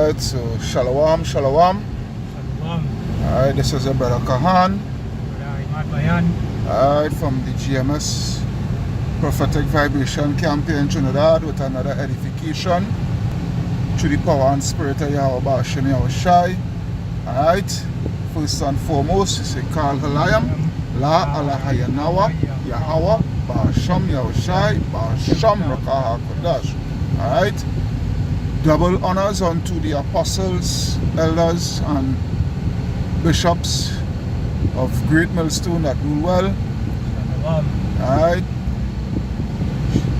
Alright, so Shalom. Shalom. Alright, this is your brother Kahan. Imad Bayan. Alright, from the GMS Prophetic Vibration Campaign Trinidad with another edification through the power and spirit of Yahweh Ba'ashem Yahushai. Alright, first and foremost, you say Kal Halayam, La Alahayanawa, Yahweh Ba'ashem Yahushai, Ba'ashem Rakaha Kodash. Alright, double honors unto the apostles, elders, and bishops of Great Millstone that rule well. Alright.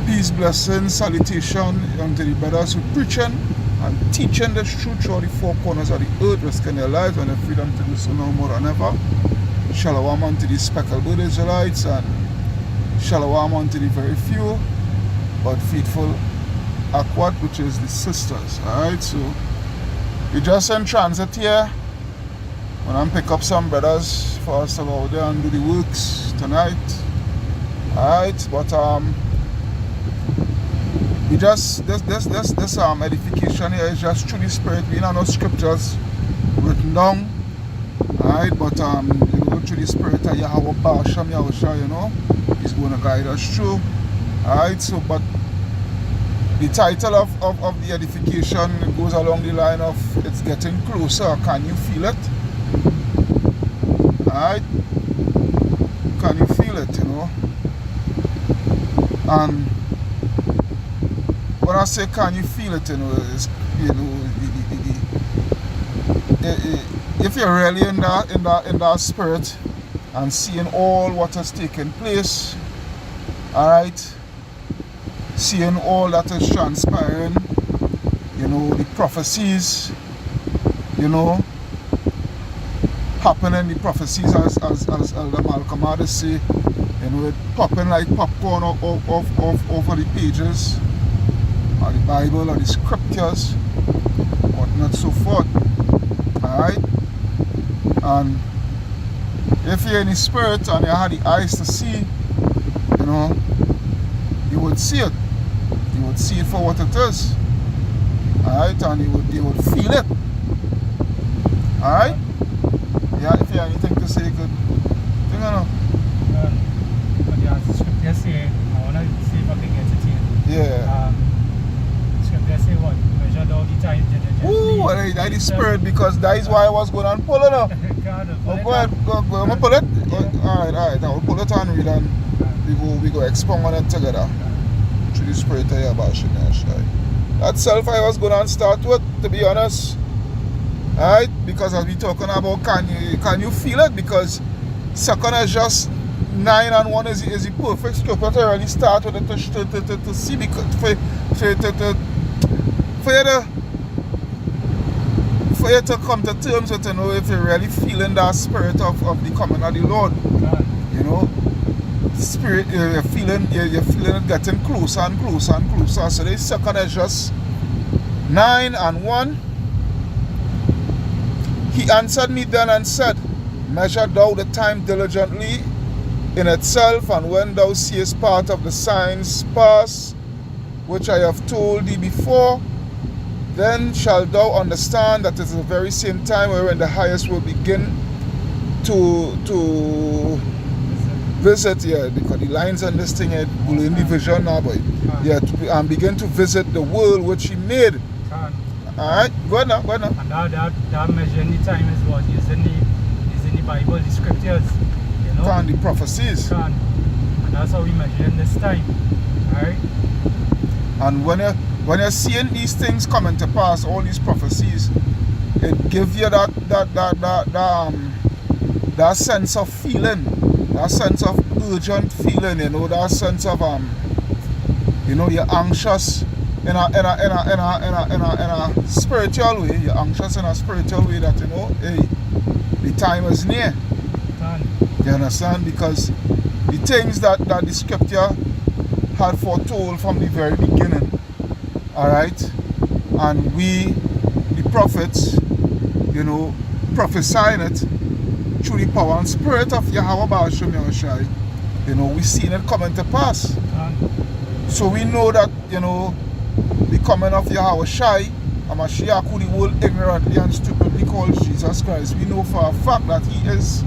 Peace, blessing, salutation unto the brothers who preaching and teaching the truth throughout the four corners of the earth, risking their lives and their freedom to do so now more than ever. Shalom unto the speckled bird Israelites, and shalom unto the very few but faithful Akwat, which is the sisters. Alright, so we just in transit here. When I pick up some brothers for us to go out there and do the works tonight. Alright, but we just this edification here is just through the spirit. We don't know scriptures written down. Alright, but you know, through the spirit of Yahweh Ba'ashem Yahushua, you know, he's gonna guide us through. Alright, so but the title of the edification goes along the line of it's getting closer. Can you feel it? Alright? Can you feel it, you know? And when I say can you feel it, you know, it's, you know, if you're really in that spirit and seeing all what has taken place, alright? Seeing all that is transpiring, you know, the prophecies, you know, happening, the prophecies as Elder Malcolm had say, you know, it popping like popcorn off over the pages of the Bible or the scriptures, whatnot, so forth. Alright? And if you're in the spirit and you had the eyes to see, you know, you would see it. You would see it for what it is. Alright, and you would feel it. Alright? Yeah, if you have anything to say, good. You know. But yeah, the scripture say, I want to see if I can get it here. Yeah. Scripture say what? Measured all the time. Ooh, that is spirit, because that is why I was going and pull it up. Oh, go ahead, go. I'm going to pull it? Yeah. Alright, I will pull it and read and we go expound on it together. Through the spirit of Yahweh Shai. That self I was going to start with, to be honest. Alright, because as we talking about can you feel it? Because 2nd is just 9 and 1 is the perfect scripture to really start with it to see, because for you to come to terms with, you know, if you're really feeling that spirit of the coming of the Lord. You know, spirit, you're feeling it getting closer and closer and closer. So the 2nd is just 9 and 1. He answered me then and said, measure thou the time diligently in itself, and when thou seest part of the signs pass, which I have told thee before, then shalt thou understand that it is the very same time wherein the highest will begin to visit, yeah, because the lines on this thing are in the vision now, boy. Yeah, and begin to visit the world which he made. Alright, go ahead now. And that measuring the time is what? Is in the Bible, the scriptures. You know? And the prophecies. And that's how we measure in this time. Alright? And when you're seeing these things coming to pass, all these prophecies, it gives you that sense of feeling, that sense of urgent feeling, you know, that sense of you know, you're anxious in a spiritual way. You're anxious in a spiritual way that, you know, hey, the time is near. You understand? Because the things that the scripture had foretold from the very beginning, alright, and we, the prophets, you know, prophesying it through the power and spirit of Yahweh Ba'ashem Yahushai, you know, we seen it coming to pass. So we know that, you know, the coming of Yahweh Shai a Mashiach who the world ignorantly and stupidly calls Jesus Christ, we know for a fact that he is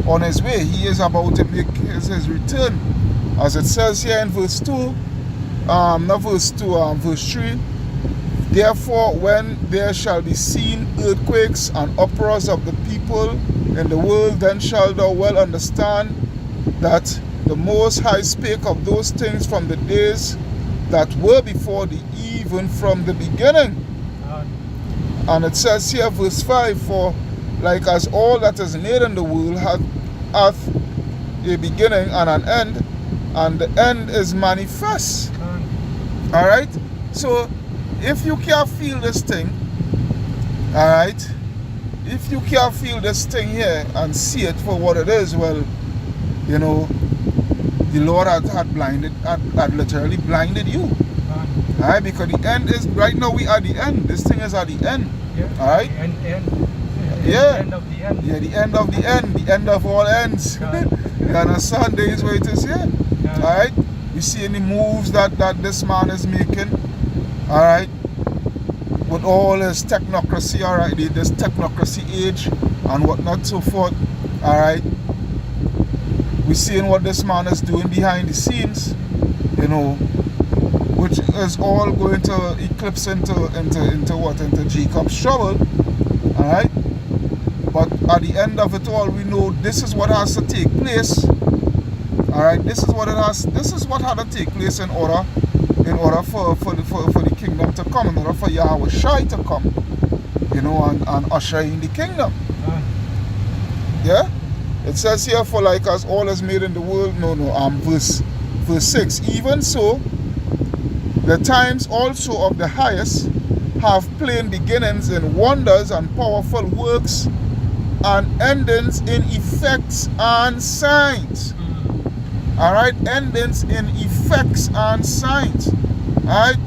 on his way. He is about to make his return. As it says here in verse 2, not verse 2, verse 3, therefore when there shall be seen earthquakes and uproars of the people in the world, then shalt thou well understand that the Most High spake of those things from the days that were before thee, even from the beginning. And it says here, verse 5, for like as all that is made in the world hath a beginning and an end, and the end is manifest. Alright? So, if you can't feel this thing, alright, if you can't feel this thing here and see it for what it is, well, you know, the Lord had literally blinded you. Alright, because the end is, right now we are at the end. This thing is at the end. Alright? The end of the end. Yeah, the end of the end. The end of all ends. You understand? There is where it is here. Alright? You see any moves that this man is making. Alright? With all his technocracy, alright, this technocracy age and whatnot, so forth. Alright? We're seeing what this man is doing behind the scenes, you know, which is all going to eclipse into what? Into Jacob's trouble. Alright? But at the end of it all, we know this is what has to take place. Alright, this is what had to take place in order for the kingdom to come, in order for Yahweh Shai to come, you know, and usher in the kingdom. Yeah? It says here, for like as all is made in the world, verse 6, even so the times also of the highest have plain beginnings in wonders and powerful works, and endings in effects and signs. Alright, endings in effects and signs. Alright,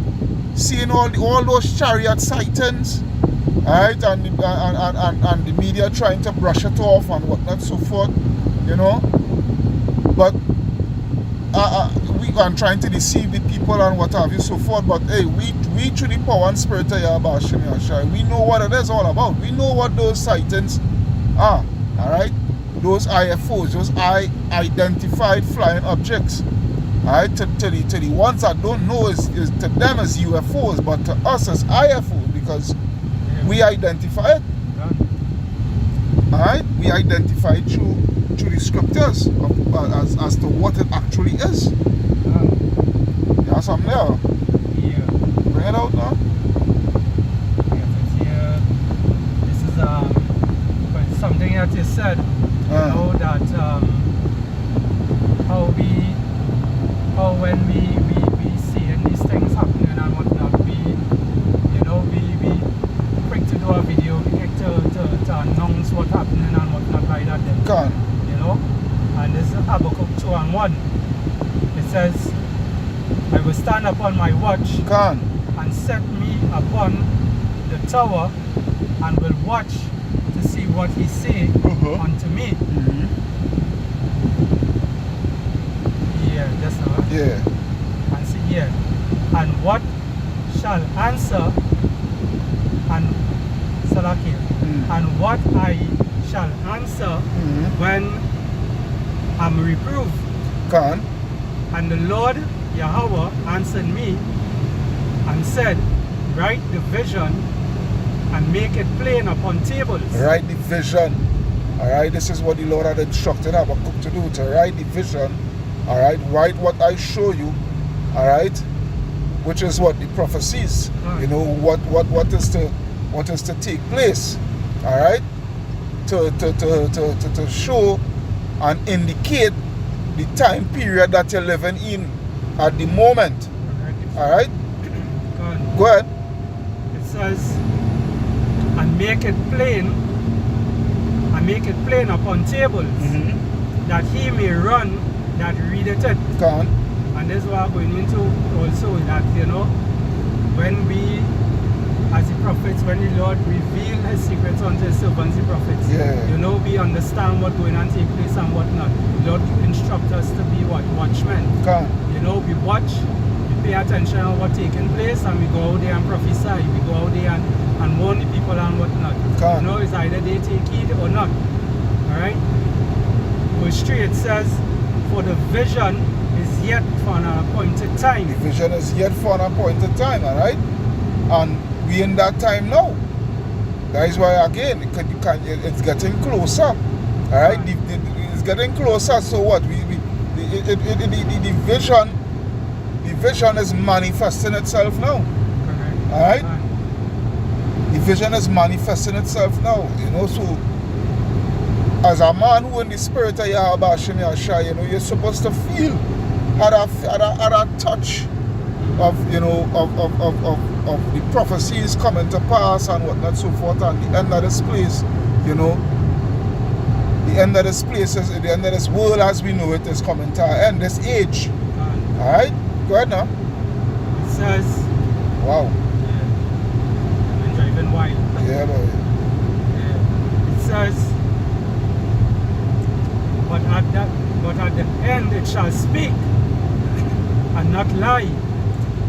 seeing all those chariot sightings, alright, and the media trying to brush it off and whatnot, so forth, you know. But we are trying to deceive the people and what have you, so forth. But hey, we through the power and spirit of Yahweh Hashem Yahshua, we know what it is all about. We know what those sightings are. Alright, those IFOs, those identified flying objects. Alright, to the ones that don't know, is to them as UFOs, but to us as IFOs, because we identify it. Alright, we identify it through the scriptures as to what it actually is. You have something there? Yeah. Bring it out now. This is something that you said. You know that how when we see these things happening and whatnot, we quick to do a video, we quick to announce what's happening and whatnot like that. Then, you know, and this is Habakkuk 2:1. It says, I will stand upon my watch and set me upon the tower and will watch to see what he say unto me. Yeah, that's all. Yeah. And see here. And what shall answer and Salakia. And what I shall answer when I'm reproved. And the Lord Yahweh answered me and said, write the vision and make it plain upon tables. Write the vision. Alright, this is what the Lord had instructed Habakkuk to do, to write the vision. Alright, write what I show you. Alright, which is what the prophecies. You know, what is to take place. Alright, to show and indicate the time period that you're living in at the moment. Alright? Go ahead. It says, and make it plain upon tables, that he may run that readeth it. And this is what I'm going into also, that, you know, when we, as the prophets, when the Lord reveal his secrets unto his servants, the prophets, you know, we understand what's going on take place and whatnot. The Lord instructs us to be what? Watchmen. You know, we watch, we pay attention on what's taking place and we go out there and prophesy. We go out there and warn the people and whatnot. Can't. You know, it's either they take heed or not. Alright? Verse 3 it says, for the vision is yet for an appointed time. The vision is yet for an appointed time, alright? And we in that time now. That is why again it's getting closer. Alright? It's getting closer, so what? The vision is manifesting itself now. Alright? The vision is manifesting itself now. You know, so as a man who in the spirit of Yahweh Hashem Yahshai, you know, you're supposed to feel at a touch of, you know, of the prophecies coming to pass and whatnot, so forth, and the end of this place, you know, the end of this place is the end of this world as we know it is coming to an end, this age. Alright? Go ahead now. It says, wow. Yeah. I've been driving wild. Yeah, boy. Yeah. It says, but at the end it shall speak and not lie.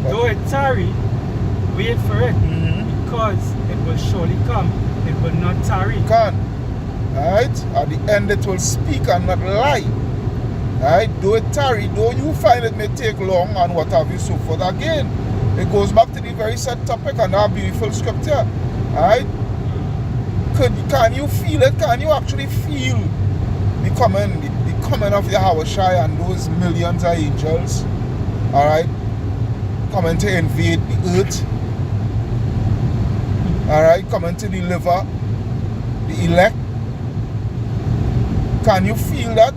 Though it tarry, wait for it, because it will surely come. It will not tarry. Can. Alright? At the end it will speak and not lie. Alright? Though it tarry, though you find it may take long and what have you, so forth. Again, it goes back to the very set topic and that beautiful scripture. Alright? Can you feel it? Can you actually feel the coming of Yahweh Shai and those millions of angels? Alright? Coming to invade the earth. Alright? Coming to deliver the elect. Can you feel that?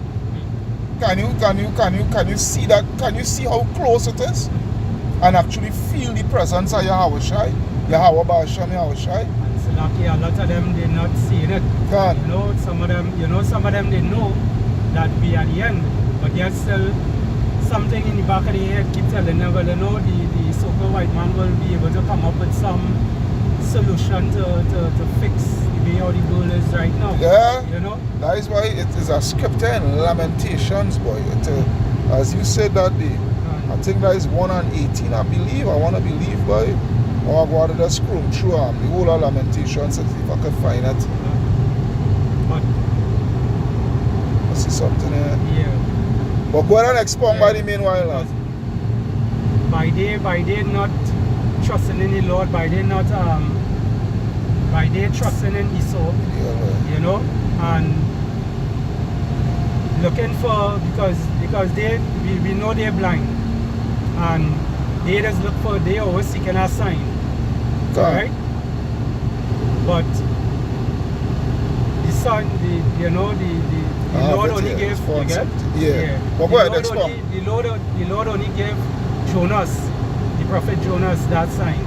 Can you see that? Can you see how close it is? And actually feel the presence of Yahweh Shai? Yahweh Ba'ashem Yahweh Shai? And so lucky a lot of them they're not seeing it. Can. You know, some of them they know that we are the end. But there's still something in the back of the head keep telling them, well, you know, the so-called white man will be able to come up with some solution to fix the way how the world is right now. Yeah. You know? That is why it is a scripture in Lamentations, boy. As you said that day, I think that is 1 and 18, I believe. I want to believe, boy. Or I go to just scroll through the whole of Lamentations and see if I can find it. But I see something here. yeah. But go ahead and expound by the meanwhile now. By they not trusting in the Lord, by they trusting in Esau, you know, and looking for because we know they're blind, and they just look for, they always seeking a sign, right? But the son, the Lord only gave, you get? Yeah. But go ahead, expound. The Lord only gave Jonas, the prophet Jonas, that sign.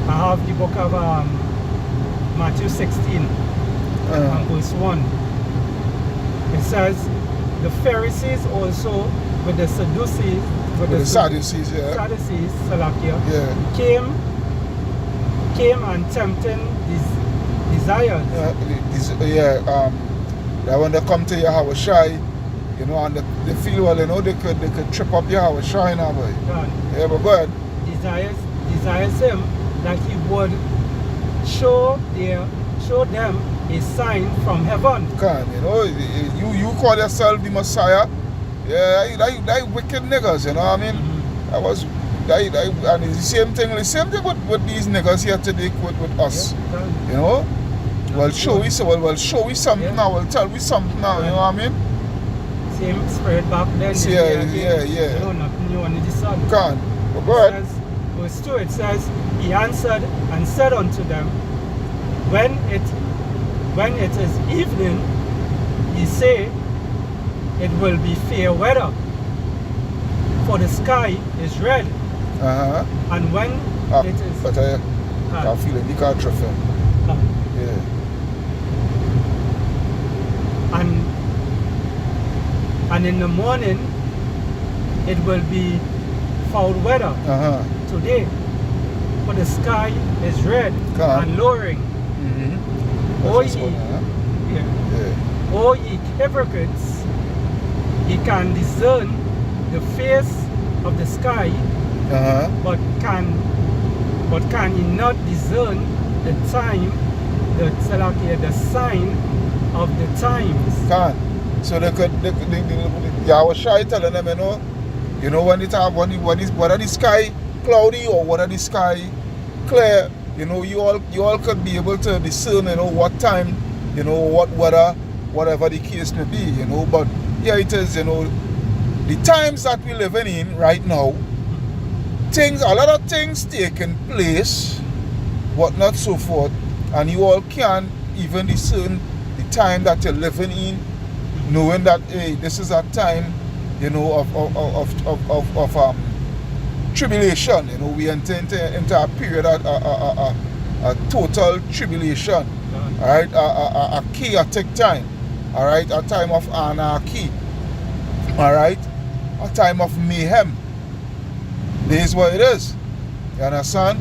I have the book of Matthew 16 and verse 1. It says, the Pharisees also with the Sadducees, Sadducees, Salakia, came and tempting these desires. That when they come to Yahweh Shai, you know, and they feel, well, you know, they could trip up Yahweh Shai now, boy. Yeah, but go ahead. Desires him that he would show them a sign from heaven. You know, you call yourself the Messiah. Yeah, that wicked niggas, you know what I mean? That was and it's the same thing with these niggas here today with us. You know? Well, show we something now, well, tell we something now, you know what I mean? Same spirit back then. Yeah. You know, nothing new under the sun. But go ahead. Verse 2, it says, he answered and said unto them, when it is evening, ye say, it will be fair weather, for the sky is red. And when it is... But I'm feeling the car traffic. Yeah. And in the morning, it will be foul weather today, for the sky is red and lowering. O ye hypocrites, ye can discern the face of the sky, Uh-huh. but can he not discern the time, the sign of the times? Can. So they could, Yahweh Shai telling them, you know, when whether the sky cloudy or whether the sky clear, you know, you all could be able to discern, you know, what time, you know, what weather, whatever the case may be, you know. But here it is, you know, the times that we're living in right now, a lot of things taking place, whatnot so forth, and you all can't even discern the time that you're living in, knowing that, hey, this is a time, you know, of tribulation. You know, we enter into a period of a total tribulation. All right, a chaotic time. All right, a time of anarchy. All right, a time of mayhem. This is what it is. You understand?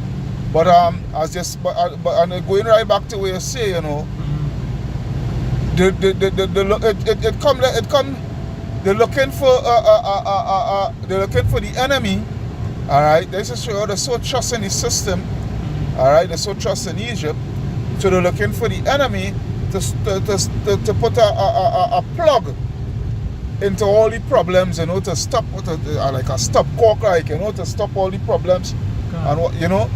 But and going right back to where you say, you know, they're looking for the enemy. All right, they're so trust in the system. All right, they're so trust in Egypt. So they're looking for the enemy to put a plug into all the problems, you know, to stop like a stop cork, like, you know, to stop all the problems. And what, you know,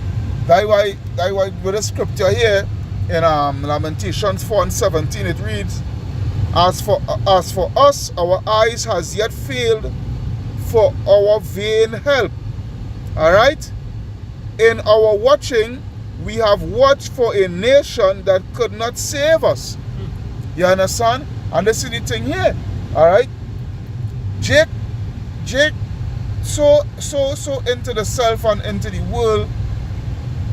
that's why with the scripture here in Lamentations 4:17 it reads, as for us, our eyes has yet failed for our vain help. All right, in our watching we have watched for a nation that could not save us. You understand? And this is the thing here. All right, Jake so into the self and into the world.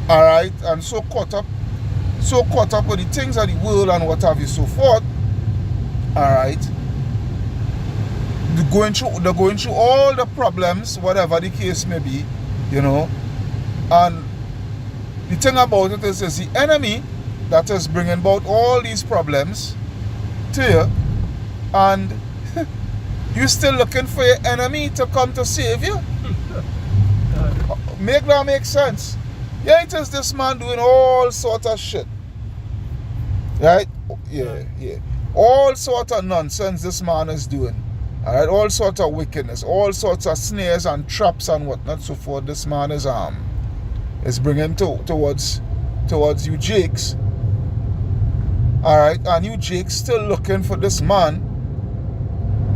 All right, and so caught up with the things of the world and what have you, so forth. All right, they're going through all the problems, whatever the case may be, you know. And the thing about it is the enemy that is bringing about all these problems to you, and you still looking for your enemy to come to save you. Make that make sense? Yeah, it is this man doing all sort of shit. Right? Yeah. All sort of nonsense this man is doing. Alright, all sort of wickedness, all sorts of snares and traps and whatnot, so forth. This man is bringing towards you Jakes. Alright, and you Jakes still looking for this man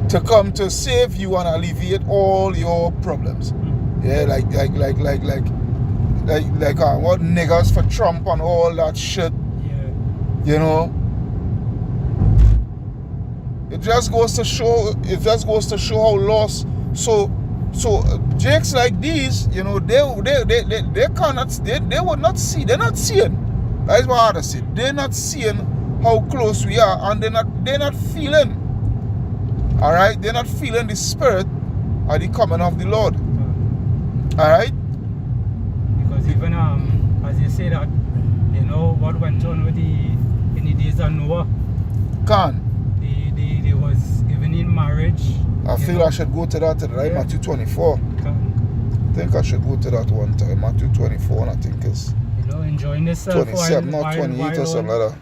to come to save you and alleviate all your problems. Yeah, like what niggas for Trump and all that shit. Yeah. You know, it just goes to show how lost. So Jakes like these, you know, they would not see. They're not seeing. That's what I say. They're not seeing how close we are, and they're not feeling. All right, they're not feeling the spirit of the coming of the Lord. All right. Because even as you say that, you know what went on in the days of Noah. They was even in marriage. I feel I should go to that, right? Yeah. Matthew 24. I think I should go to that one time. Matthew 24, and I think it's, you know, enjoying yourself 27, not 28 or something like that.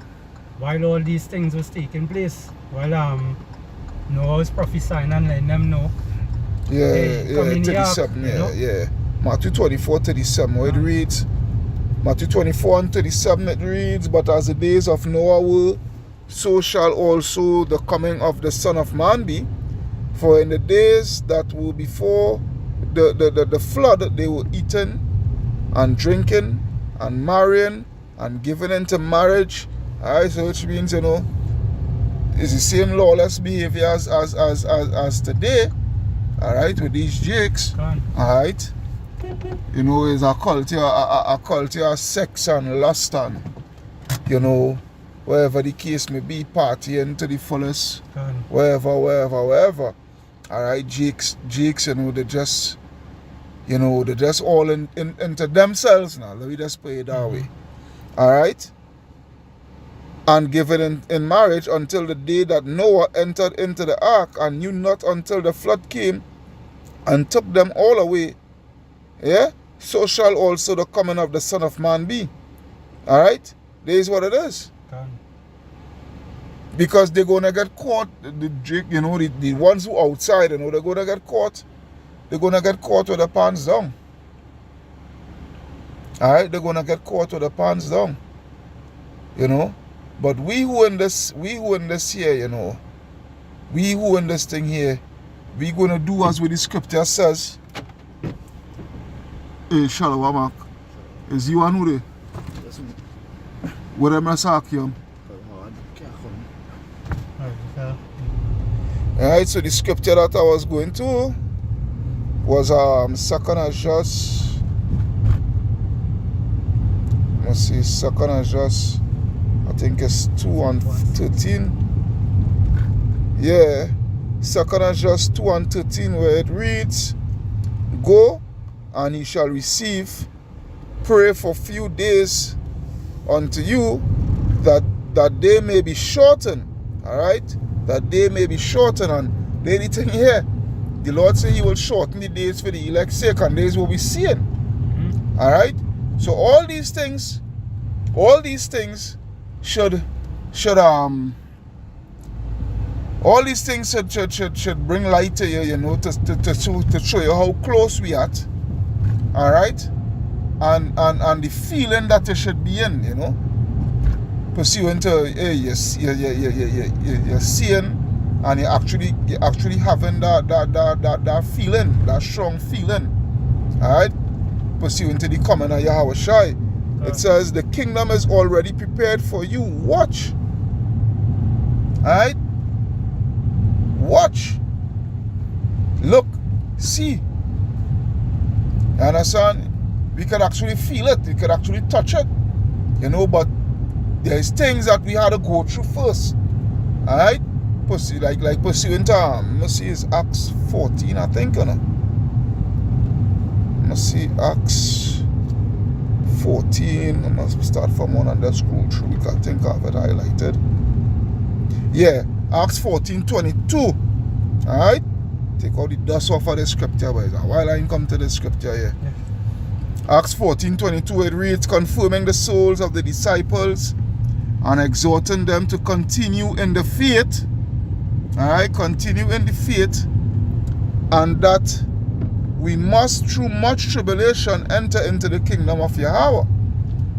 While all these things was taking place, while Noah was prophesying and letting them know. Yeah, 37, yeah. Matthew 24, 37, where it reads, Matthew 24 and 37, it reads, but as the days of Noah were, so shall also the coming of the Son of Man be. For in the days that were before the flood, they were eating and drinking and marrying and giving into marriage. Alright, so which means, you know, it's the same lawless behavior as today. Alright, with these Jakes. Alright. You know, it's a culture of sex and lust and, you know, wherever the case may be, partying to the fullest, wherever. Alright, Jakes, you know, they're just all into themselves now. Let me just put it that way. Alright? And given in marriage until the day that Noah entered into the ark, and knew not until the flood came and took them all away, yeah, so shall also the coming of the Son of Man be. Alright? This is what it is. Because they're gonna get caught, the ones who outside, they're gonna get caught. They're gonna get caught with their pants down. Alright, they're gonna get caught with their pants down. But we who in this here, we who in this thing here, we gonna do as what the scripture says. Hey, Shalom, Mark. Is you and who they? What am I saying? Alright, so the scripture that I was going to was 2nd Esdras. Let's see, 2nd Esdras, I think it's 2:13. Yeah, 2nd Esdras 2:13, where it reads, "Go, and ye shall receive. Pray for few days unto you, that they may be shortened." Alright? That they may be shortened. And the thing here, the Lord said He will shorten the days for the elect's sake, and days will be seeing. Alright? So all these things should bring light to you, to show you how close we are. Alright? And the feeling that you should be in, pursuant to you're seeing, and you're actually having that feeling, that strong feeling. Alright? Pursuant to the coming of Yahweh Shai. It says the kingdom is already prepared for you. Watch. Alright? Watch. Look. See. You understand? We can actually feel it. We can actually touch it. But there's things that we had to go through first. Alright? Like pursuing time. Let's see, it's Acts 14, I think. Let's see, Acts 14. I must start from one and then scroll through. We can think of it highlighted. Yeah, Acts 14:22. Alright? Take all the dust off of the scripture, boys. While I come to the scripture here. Yeah. Acts 14:22, it reads, "Confirming the souls of the disciples and exhorting them to continue in the faith." Alright, continue in the faith, and that we must through much tribulation enter into the kingdom of Yahweh.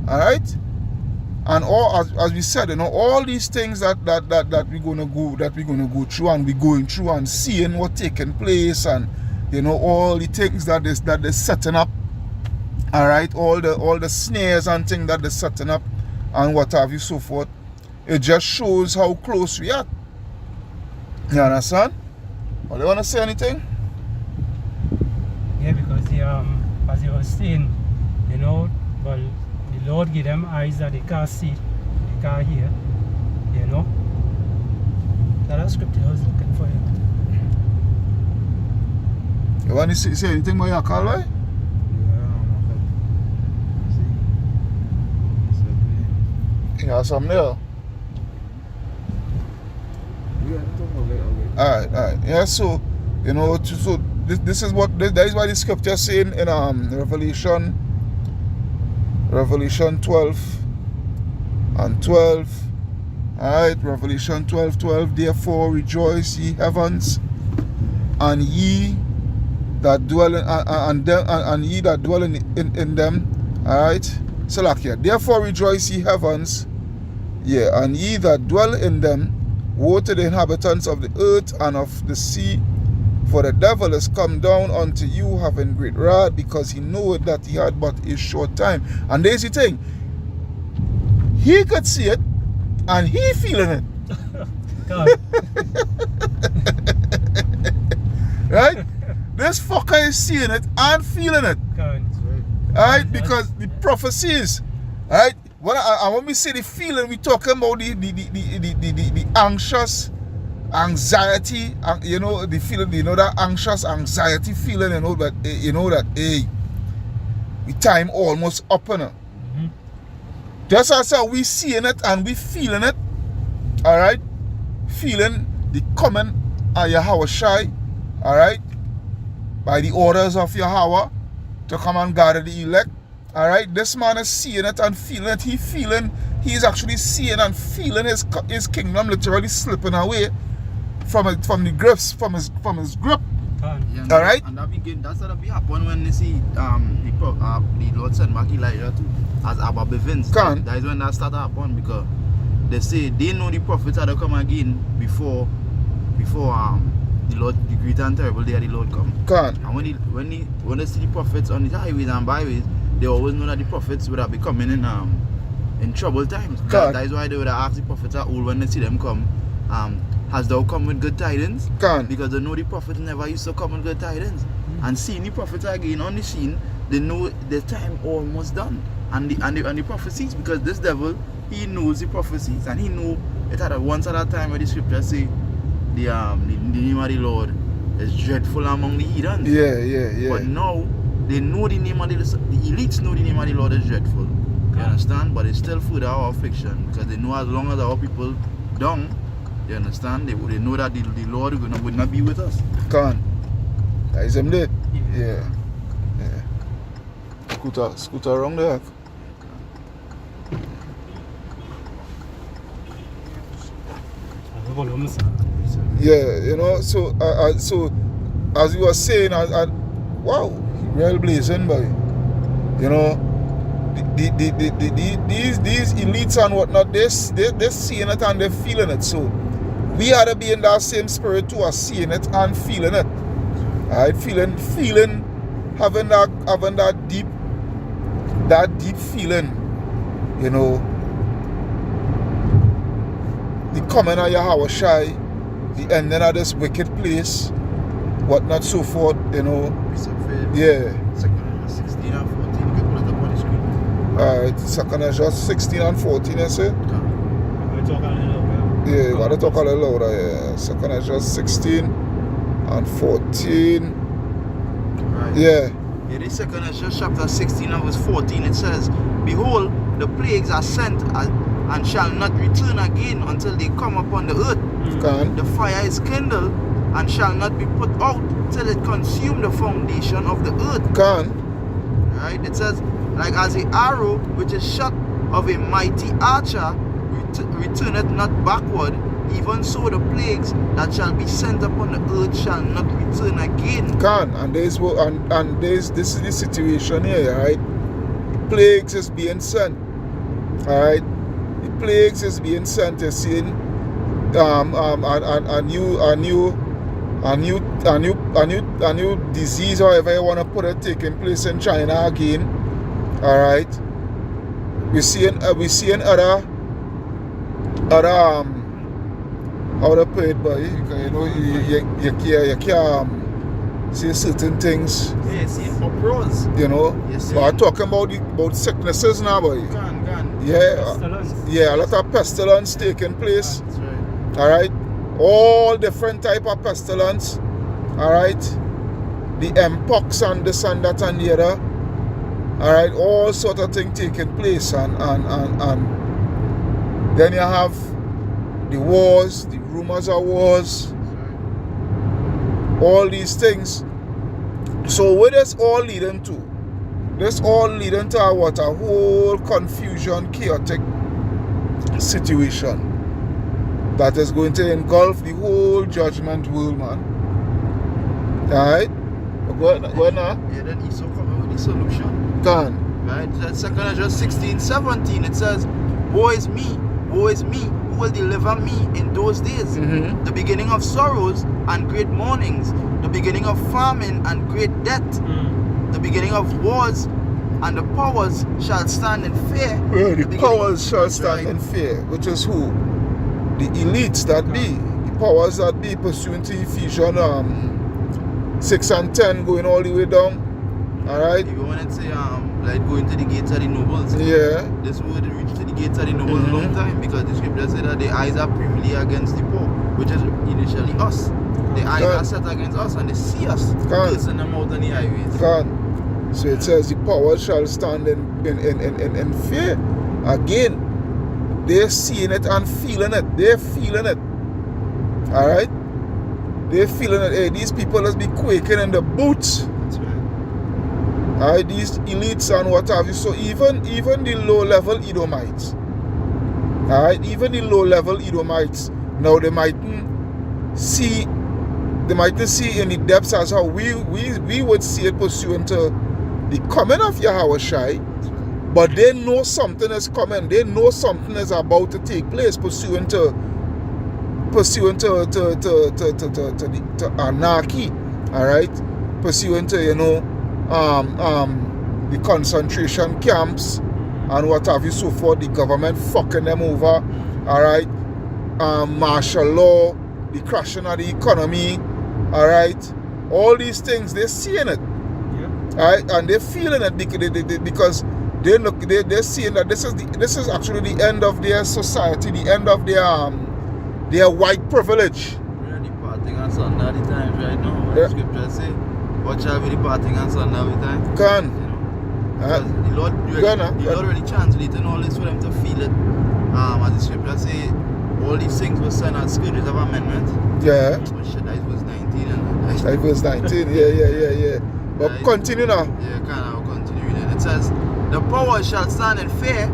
Alright? And all, as we said, all these things that we're gonna go through, and we're going through and seeing what taking place, and all the things that they're setting up. Alright, all the snares and things that they're setting up and what have you, so forth. It just shows how close we are. You understand? Or they want to say anything? Yeah, because as you were saying, well, the Lord gave them eyes that they can't see, they can't hear, That scripture I was looking for you. You want to say anything about your call, right? Yeah, some there. Alright. Yeah, so so this is what that is why the scripture is saying in Revelation 12 and 12. Alright, Revelation 12:12. "Therefore rejoice, ye heavens, and ye that dwell and ye that dwell in them." Alright. So like here, "Therefore rejoice, ye heavens, and ye that dwell in them. Woe to the inhabitants of the earth and of the sea, for the devil is come down unto you, having great wrath, because he knoweth that he had but a short time." And there's the thing, he could see it, and he feeling it. Right? This fucker is seeing it and feeling it. Alright, because the prophecies, alright, when we say the feeling, we talking about the anxious anxiety, the feeling, that anxious anxiety feeling, that hey, the time almost up, Just as we seeing it and we feeling it, alright, feeling the coming of Yahweh Shai, alright, by the orders of Yahweh to come and gather the elect. Alright, this man is seeing it and feeling it. He's actually seeing and feeling his kingdom literally slipping away from the grips, from his grip. Yeah, Alright? And that's what be happen when they see the Lord send back Elijah to as Abba Bevins. That is when that started happen, because they say they know the prophets are to come again before the Lord, the great and terrible day of the Lord come. And when they see the prophets on the highways and byways, they always know that the prophets would have been coming in troubled times. That is why they would have asked the prophets at old when they see them come, has thou come with good tidings? Because they know the prophets never used to come with good tidings. And seeing the prophets again on the scene, they know the time almost done. And the prophecies, because this devil, he knows the prophecies, and he knew it at once at a time where the scriptures say the name of the Lord is dreadful among the heathens. Yeah. But now they know the name of the elites know the name of the Lord is dreadful. You understand? But it's still food our affliction, because they know as long as our people down, you understand? They know that the Lord would not be with us. That is him there. Yeah. Scooter around there. Yeah, you know, so as you were saying, wow, real blazing, boy. You know, these elites and whatnot, they're seeing it and they're feeling it. So we ought to be in that same spirit too, as seeing it and feeling it. Alright, feeling, having that deep feeling, you know, the coming of Yahweh Shai, the ending of this wicked place, whatnot, so forth, you know. Yeah. 2 16 and 14, you can put it up on the screen. Alright, 2 16 and 14, you see? Yeah, you gotta talk a little louder, yeah. 2 16 and 14. Right. Yeah. Yeah, the 2 chapter 16 and verse 14, it says, behold, the plagues are sent and shall not return again until they come upon the earth. The fire is kindled and shall not be put out till it consume the foundation of the earth. Right? It says, like as an arrow which is shot of a mighty archer returneth not backward, even so the plagues that shall be sent upon the earth shall not return again. And this is the situation here, right? Plagues is being sent. Alright? The plagues is being sent, you're seeing a new disease, however you want to put it, taking place in China again. Alright? We're seeing other how to put it, but you know, you can't say certain things. Yeah, see uproars. You know, but I'm talking about sicknesses now, boy. Yeah, a lot of pestilence taking place. That's right. Alright, all different type of pestilence. Alright, the mpox and this and that and the other. Alright, all sort of things taking place, and then you have the wars, the rumors of wars, all these things. So what is all leading to? This all leading to what? A whole confusion, chaotic situation that is going to engulf the whole judgment world, man. Alright? Go ahead now. Yeah, then he's so coming with the solution. Done. Right? That's 2 16, 17. It says, woe is me, who will deliver me in those days? The beginning of sorrows and great mournings, the beginning of famine and great death, the beginning of wars, and the powers shall stand in fear. Yeah, the powers shall stand in fear, which is who? The elites that be, the powers that be, pursuant to Ephesians 6 and 10, going all the way down. Alright? If you want to say, like going to the gates of the nobles, this word reach to the gates of the nobles a long time, because the scripture said that the eyes are privily against the poor, which is initially us. The eyes are set against us, and they see us cursing them out on the highways. So it says the power shall stand in fear. Again, they're seeing it and feeling it. They're feeling it. Alright? They're feeling that, hey, these people must be quaking in the boots. That's right. Alright, these elites and what have you. So even the low-level Edomites, alright, even the low-level Edomites, now they mightn't see in the depths as how we would see it pursuant to the coming of Yahushai, but they know something is coming. They know something is about to take place pursuant to anarchy, alright, pursuant to the concentration camps and what have you so forth, the government fucking them over, alright, martial law, the crashing of the economy, alright, all these things, they're seeing it, alright, and they're feeling it because they're seeing that this is actually the end of their society, the end of their white privilege. We're departing on Sunday the times right now. What the scriptures say, what shall be departing on Sunday the time? Can. Because the Lord really translating all this for them to feel it. As the scriptures say, all these things were sent as scourges of amendment. Yeah. But shit, that was 19 and that was 19, yeah. But right. Continue now. Yeah, kind of continue then. It says, the power shall stand in fear,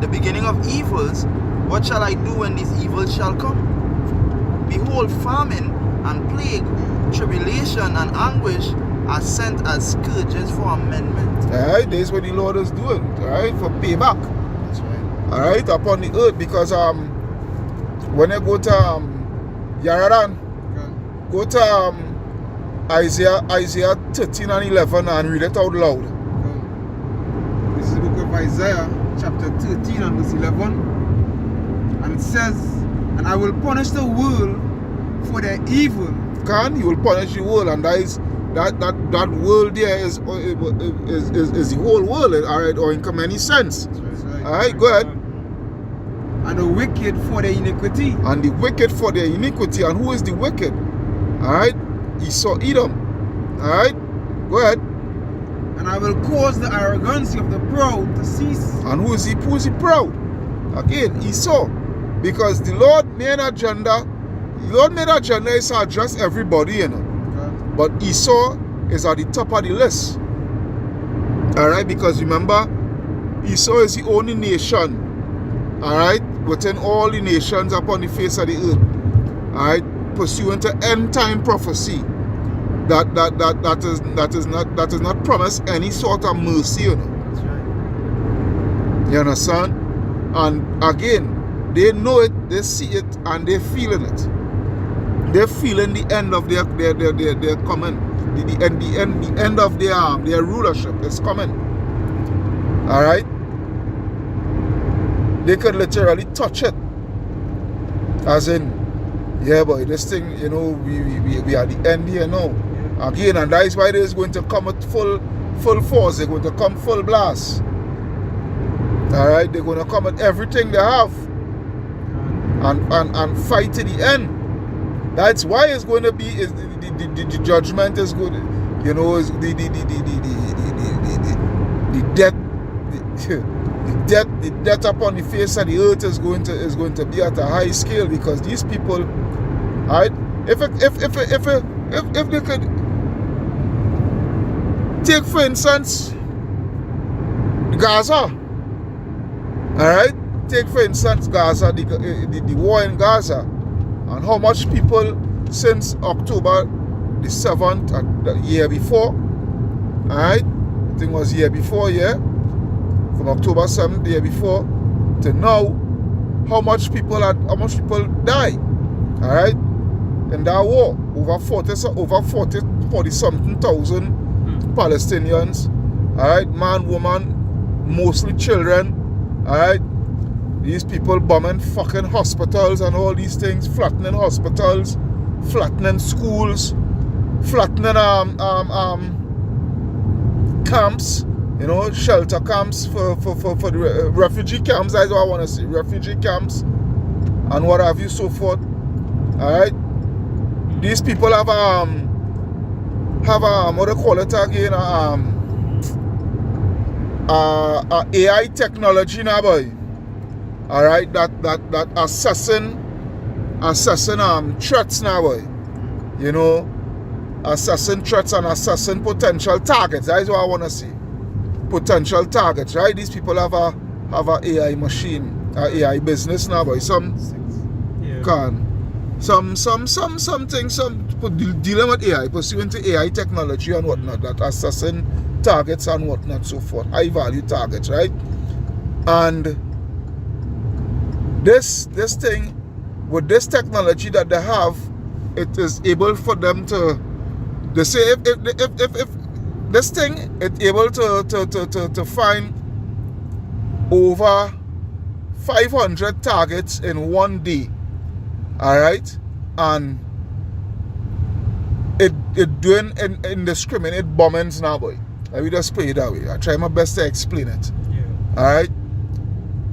the beginning of evils. What shall I do when these evils shall come? Behold, famine and plague, tribulation and anguish are sent as scourges for amendment. Alright, this is what the Lord is doing, alright, for payback. That's right. Alright, upon the earth, because when you go to Yaradan, go to Isaiah 13 and 11 and read it out loud. This is the book of Isaiah, chapter 13 and verse 11. And it says, and I will punish the world for their evil. He will punish the world, and that world there is the whole world, alright, or in many sense. Right. Alright, go ahead. And the wicked for their iniquity. And the wicked for their iniquity. And who is the wicked? Alright, Esau, Edom. Alright, go ahead. And I will cause the arrogancy of the proud to cease. And who is the proud? Again, Esau. Because the Lord made an agenda. The Lord made an agenda is to address everybody, you know. Okay. But Esau is at the top of the list. Alright, because remember, Esau is the only nation, alright, within all the nations upon the face of the earth, alright, pursuant to end time prophecy. That is not promised any sort of mercy, you know. That's right. You understand? And again, they know it, they see it, and they're feeling it. They're feeling the end of their coming. The end of their rulership is coming. Alright? They could literally touch it. As in, yeah boy, this thing, you know, we are the end here now. Again, and that is why they're going to come at full force. They're going to come full blast. Alright, they're going to come at everything they have and fight to the end. That's why it's going to be the judgment is good. You know, is the death upon the face of the earth is going to be at a high scale, because these people, alright, if they could take, for instance, Gaza. Alright? Take, for instance, Gaza, the war in Gaza, and how much people since October the 7th, the year before, alright? I think it was year before, yeah? From October 7th, the year before, to now, how much people died, alright? In that war, over 40-something thousand Palestinians, alright, man, woman, mostly children, alright, these people bombing fucking hospitals and all these things, flattening hospitals, flattening schools, flattening camps, you know, shelter camps for the refugee camps, that's what I want to say, refugee camps, and what have you, so forth, alright. These people have what do you call it again? AI technology now, boy. Alright, that assessing threats now, boy. you know, assessing threats and assessing potential targets. That is what I want to see. Potential targets, right? These people have a AI machine, AI business now, boy. Some dealing with AI, pursuant to AI technology and whatnot, that assessing targets and whatnot, so forth. High value targets, right? And this thing, with this technology that they have, it is able for them to, they say if this thing, it's able to find over 500 targets in one day. Alright? And it doing indiscriminate bombings now, boy. Let me just play it that way. I try my best to explain it. Yeah. Alright?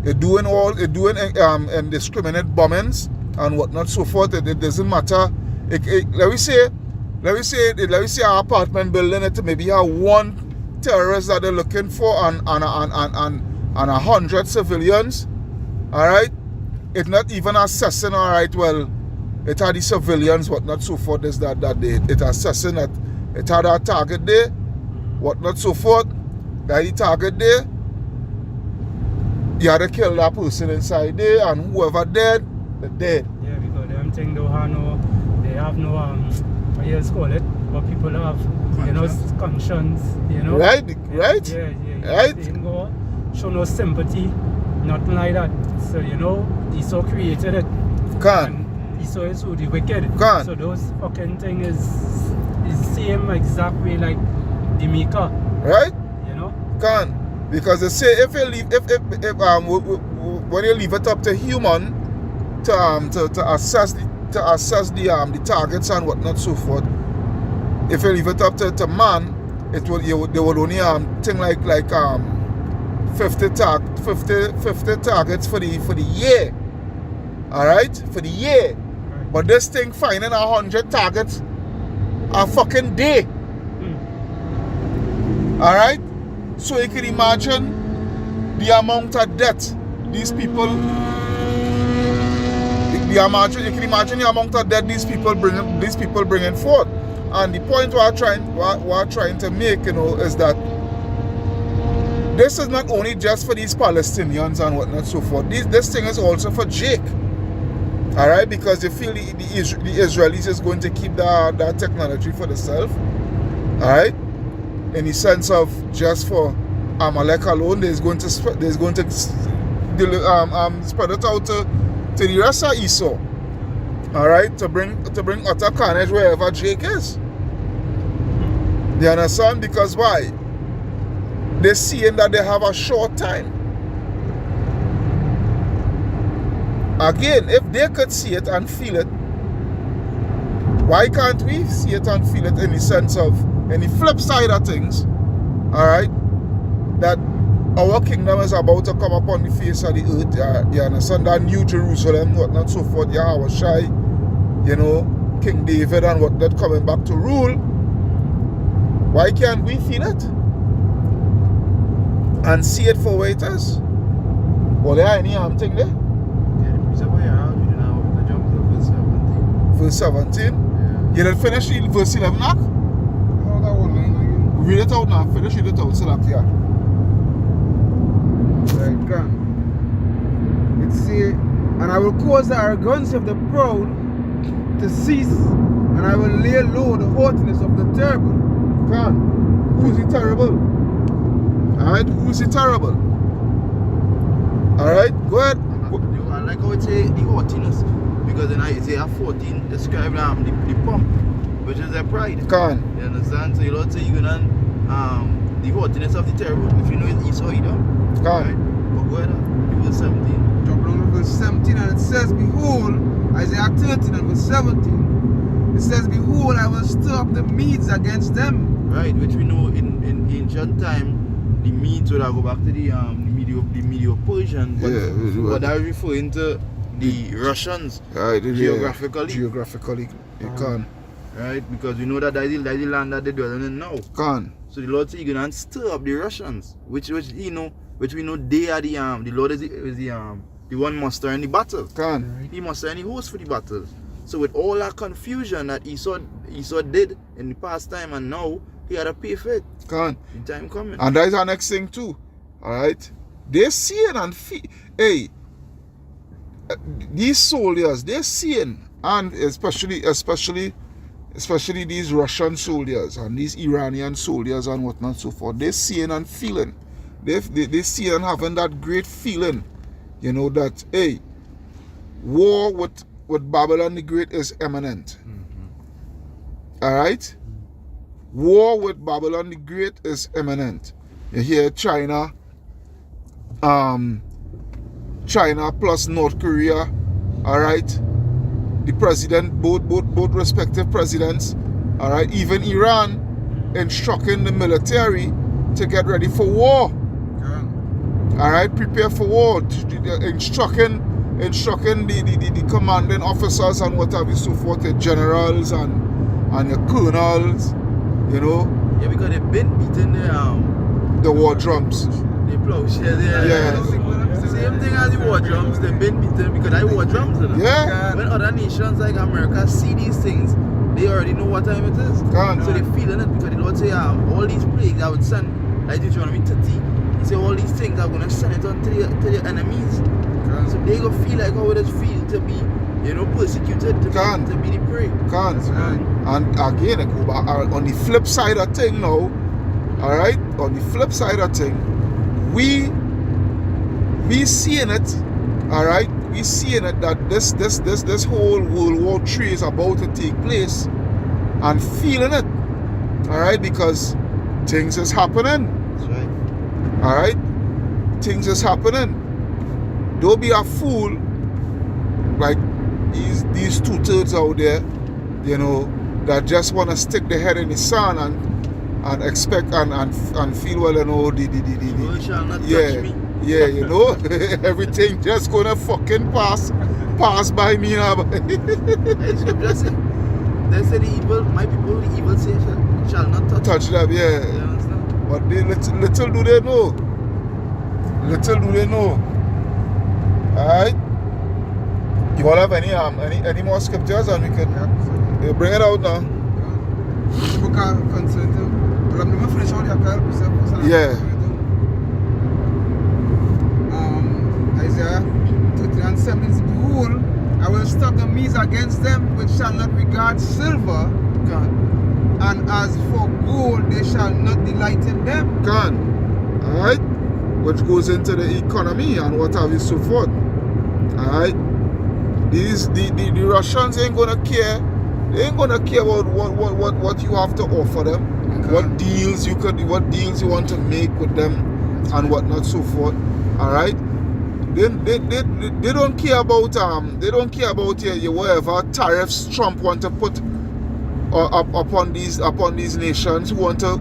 It doing indiscriminate bombings and whatnot, so forth. It doesn't matter. Let me say our apartment building, it maybe have one terrorist that they're looking for and 100 civilians. Alright? It's not even assessing, alright, well, it had the civilians, whatnot, so forth, is that day. It assessing that it had a target there, whatnot, so forth, that the target there, you had to kill that person inside there, and whoever dead, they're dead. Yeah, because them thing they have no what you call it, but people have, you know, conscience, you know. Right? Yeah. Right? They ain't go show no sympathy, nothing like that. So, you know, Esau created it. Can. Esau is who the wicked. Can. So those fucking thing is same exact way like the maker. Right? You know? Can. Because they say if when you leave it up to human to assess the targets and whatnot, so forth. If you leave it up to man, they would only thing like 50 targets for the year. Alright? For the year. Right. But this thing finding 100 targets a fucking day. Alright? So you can imagine the amount of death these people, you can imagine the amount of death these people bringing forth. And the point we're trying to make, you know, is that this is not only just for these Palestinians and whatnot, so forth. This thing is also for Jake. Alright? Because they feel the Israelis is going to keep that technology for themselves. Alright? In the sense of just for Amalek alone, there's going to spread it out to the rest of Esau. Alright? To bring utter carnage wherever Jake is. You understand? Because why? They're seeing that they have a short time. Again, if they could see it and feel it, why can't we see it and feel it in the sense of, in the flip side of things, alright, that our kingdom is about to come upon the face of the earth, you understand, that New Jerusalem, whatnot, so forth, Yahweh Shai, you know, King David and whatnot coming back to rule. Why can't we feel it? And see it for what it is? Well, there any thing there? Verse 17? Yeah. You didn't finish verse 11 now? Read it out now, finish it out, select, yeah. Right, come. It say, and I will cause the arrogance of the proud to cease, and I will lay low the haughtiness of the terrible. Come. Who is it terrible? Alright, who is it terrible? Alright, go ahead. I like how it say the haughtiness, because in Isaiah 14 describe the pomp, which is their pride. Can. You understand? So you don't say you're gonna the haughtiness of the terrible, which you know is Esau either. Can. Right? But go ahead, verse 17. Drop down to verse 17, and it says, behold, Isaiah 13 and verse 17. It says, behold, I will stir up the Medes against them. Right, which we know in ancient time, the Medes would go back to the Medo-Persian, but that is referring to the Russians, right, geographically. Geographically, you can. Right, because we know that is the land that they dwell in now. Can. So the Lord said you're gonna stir up the Russians, which we know they are the Lord is the one muster in the battle. Can. He muster any host for the battle. So with all that confusion that Esau did in the past time, and now he had to pay for it. Can. In time coming. And that is our next thing too. Alright? They're seeing and hey, these soldiers, they're seeing, and especially these Russian soldiers and these Iranian soldiers and whatnot so forth, they're seeing and feeling. They see and having that great feeling, you know, that hey, war with Babylon the Great is imminent. Alright? War with Babylon the Great is imminent. You hear China plus North Korea, alright? The president, both respective presidents, alright, even Iran instructing the military to get ready for war. Alright, prepare for war. Instructing the commanding officers and whatever so forth, the generals and your colonels, you know. Yeah, because they've been beating the war drums. The plowshares, Yeah. Same thing as the war drums, they've been beaten because I war drums. You know? Yeah. When other nations like America see these things, they already know what time it is. So they feeling it because the Lord say all these plagues I would send, like Deuteronomy 30, he say all these things I'm gonna send it on to your enemies. So they gonna feel like how it is feel to be, you know, persecuted, to be the prey. And again, I go back on the flip side of thing now. Alright? On the flip side of thing, we seeing it, alright? We seeing it that this whole World War III is about to take place and feeling it. Alright? Because things is happening. That's right. Alright? Things is happening. Don't be a fool like these two-thirds out there, you know, that just want to stick their head in the sand and expect and feel, well, you know, the shall not touch me. Yeah, you know, everything just gonna fucking pass by me now. Scripture say, they say the evil, my people, the evil say shall not touch them, yeah. You understand? But they little do they know. Little do they know. Alright? You all have any more scriptures, and we can bring it out now? Yeah. Isaiah 39:7, behold, I will stop the Medes against them which shall not regard silver, and as for gold they shall not delight in them. Alright? Which goes into the economy and what have you so forth. Alright? The Russians ain't gonna care. They ain't gonna care about what you have to offer them, what deals you want to make with them, and whatnot so forth. Alright? They don't care about your whatever tariffs Trump want to put upon these nations who want to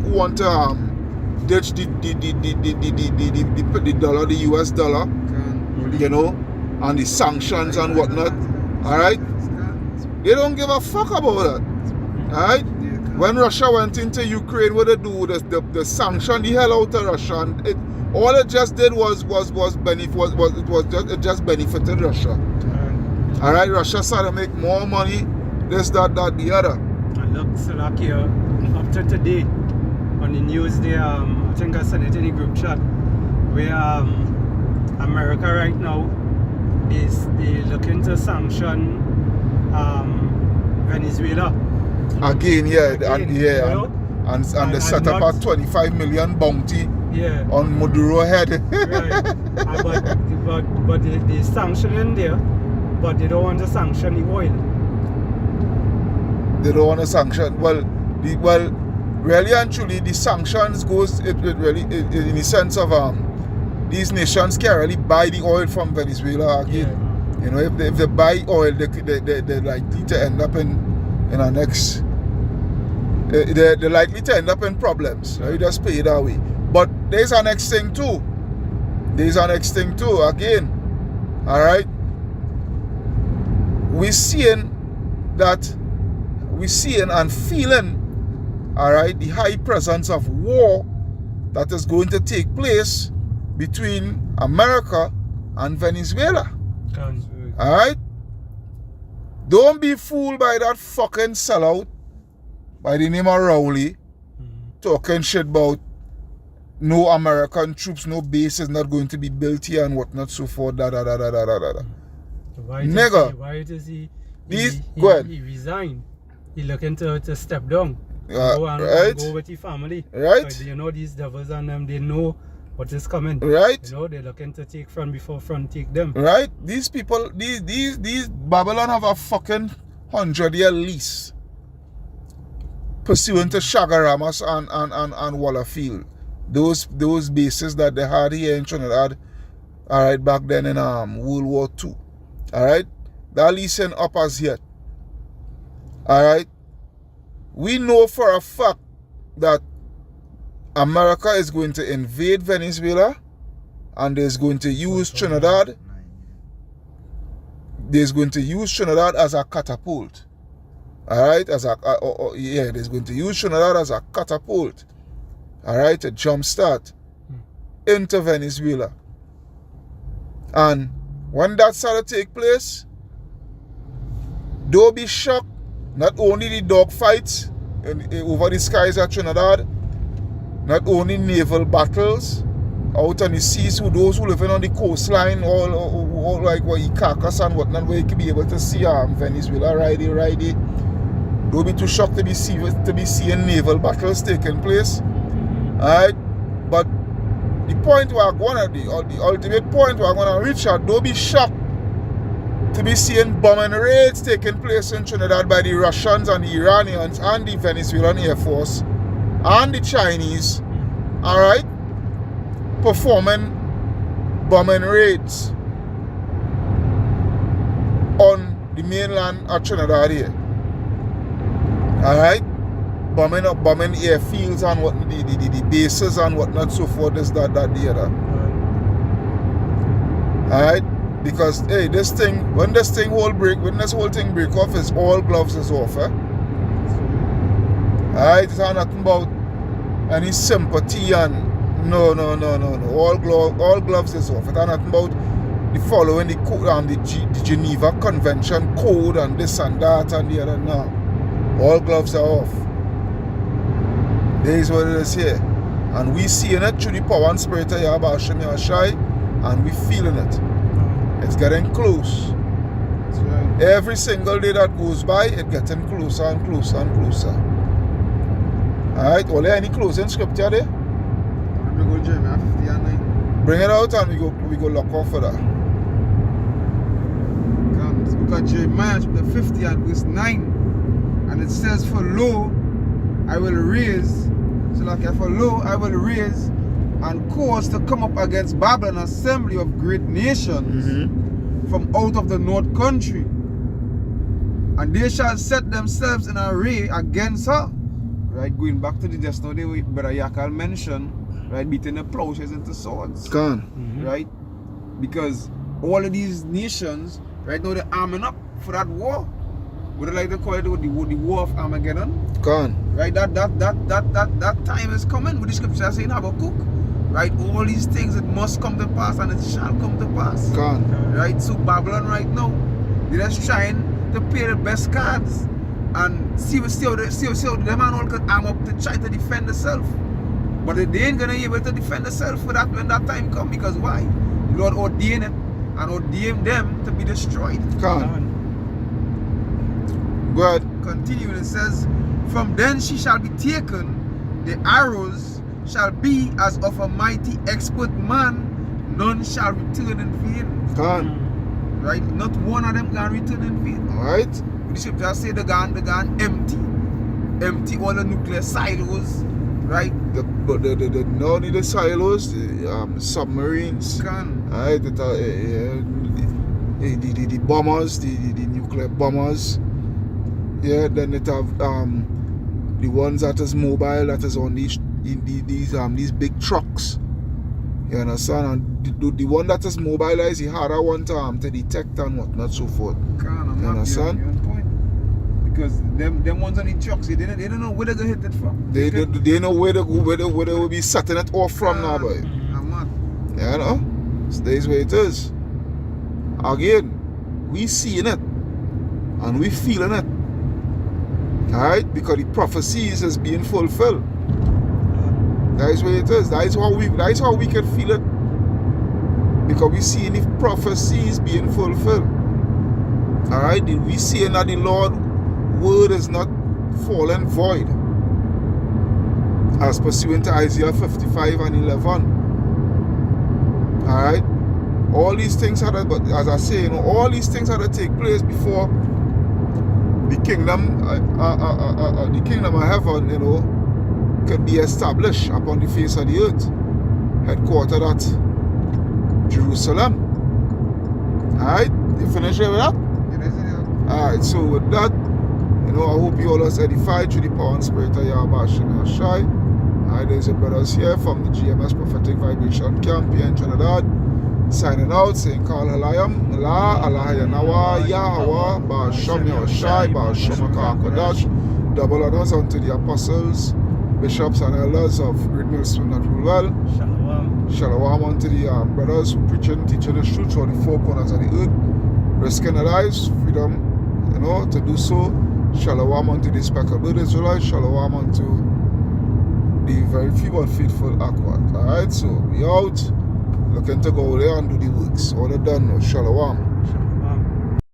ditch the dollar, the US dollar, you know, and the sanctions and whatnot. Alright? They don't give a fuck about that. Alright? When Russia went into Ukraine, what they do, the sanction the hell out of Russia, and all it just did was benefited Russia. Alright, Russia started to make more money, this, that, the other. And look, Salakia, up to today, on the news there, I think I sent it in the group chat, where America right now is looking to sanction Venezuela. Again, and they set up a 25 million bounty on Maduro head. Right. But they sanctioning there, but they don't want to sanction the oil. They don't want to sanction. Well, really and truly, the sanctions goes in the sense of these nations can't really buy the oil from Venezuela again. Yeah. You know, if they buy oil, they're likely to end up in our next. They're likely to end up in problems. You just pay it that way. But there's our next thing too. Again, all right. We're seeing and feeling, all right, the high presence of war that is going to take place between America and Venezuela. All right. Don't be fooled by that fucking sellout by the name of Rowley talking shit about no American troops, no base is not going to be built here and whatnot, so forth, da da da da da da da. Nigga. Why does he go ahead. He resigned. He looking to step down. Right? Go with the family. Right? But you know these devils and them, they know what is coming. Right? You know, they're looking to take front before front take them. Right? These people, these Babylon have a fucking 100-year lease pursuant to Chagaramas and Wallafield. Those bases that they had here in Trinidad, alright, back then in World War II. Alright? That lease ain't up as yet. Alright? We know for a fact that America is going to invade Venezuela and is going to use Trinidad. There's going to use Trinidad as a catapult. Alright? There's going to use Trinidad as a catapult. Alright? To jumpstart into Venezuela. And when that started to take place, don't be shocked. Not only the dogfights over the skies of Trinidad, not only naval battles out on the seas with those who living on the coastline, all like what Caracas and whatnot, where you can be able to see Venezuela righty. Don't be too shocked to be seeing naval battles taking place. Alright? But the point where I'm going to, or the ultimate point where I'm going to reach at, don't be shocked to be seeing bombing raids taking place in Trinidad by the Russians and the Iranians and the Venezuelan Air Force and the Chinese, alright, performing bombing raids on the mainland of Trinidad here. Alright? Bombing airfields and what the bases and whatnot, so forth, this, that, the other. Alright? Because hey, when this whole thing break off, is all gloves is off, eh? Alright, it's not nothing about any sympathy and no. All gloves is off. It's not nothing about the following the code the Geneva Convention code and this and that and the other. No. All gloves are off. There is what it is here. And we seeing it through the power and spirit of Yahweh Hashem Yahushai, and we feeling it. It's getting close. That's right. Every single day that goes by, it's getting closer and closer and closer. Alright, Ole, any closing scripture there? We go Jeremiah 50 and 9. Bring it out and we go lock off for that. It's book of Jeremiah chapter 50 and verse 9. And it says, For lo, I will raise and cause to come up against Babylon an assembly of great nations from out of the north country. And they shall set themselves in array against her. Right, going back to the just now, Brother Yakal mentioned, right, beating the plowshares into swords. Right? Because all of these nations, right now, they're arming up for that war. Would I like to call it the war of Armageddon? Right, that time is coming. With the scripture saying Habakkuk, right? All these things, it must come to pass and it shall come to pass. Right? So Babylon right now, they're just trying to play the best cards and see how the man all can arm up to try to defend themselves. But they ain't gonna be able to defend themselves for that when that time comes. Because why? The Lord ordained it and ordained them to be destroyed. Good. Continuing, it says, From then she shall be taken, the arrows shall be as of a mighty expert man, none shall return in vain. Right? Not one of them can return in vain. Alright. The scripture say the gun empty all the nuclear silos, right? Not only the silos, the submarines. Alright, the bombers, the nuclear bombers. Yeah, then it have the ones that is mobile, that is on these big trucks. You understand? And the one that is mobilized, the harder one to detect and whatnot, so forth. You understand? You're on point. Because them ones on the trucks, they don't know where they're gonna hit it from. They know where they will be setting it off from now, boy. You know? Stays where it is. Again, we seeing it. And we feeling it. Alright? Because the prophecies is being fulfilled. That is what it is. That is how we can feel it. Because we see the prophecies being fulfilled. Alright? We see that the Lord's word is not fallen void. As pursuant to Isaiah 55 and 11. Alright? All these things had to, but as I say, all these things had to take place before the kingdom of heaven, could be established upon the face of the earth, headquartered at Jerusalem. Alright, you finished with that? Alright, so with that, I hope you all are edified through the power and spirit of Yahweh Shem Shai. Alright, there's your brothers here from the GMS Prophetic Vibration Camp here in Trinidad. Signing out, saying Kal Halayam, La, Allah Yanawa, Yahweh, Ba Shem Shai, Ba Shem Kodash. Double honors unto the apostles, bishops and elders of Great Millstone that rule well. Shalom. Shalom unto the brothers who preaching, teaching the truth for the four corners of the earth, risking their lives, freedom, to do so. Shalom unto the speckled Israelites. Shalom unto the very few but faithful Akwat. Alright, so we out. Looking to go there and do the works. All done now. Shalom.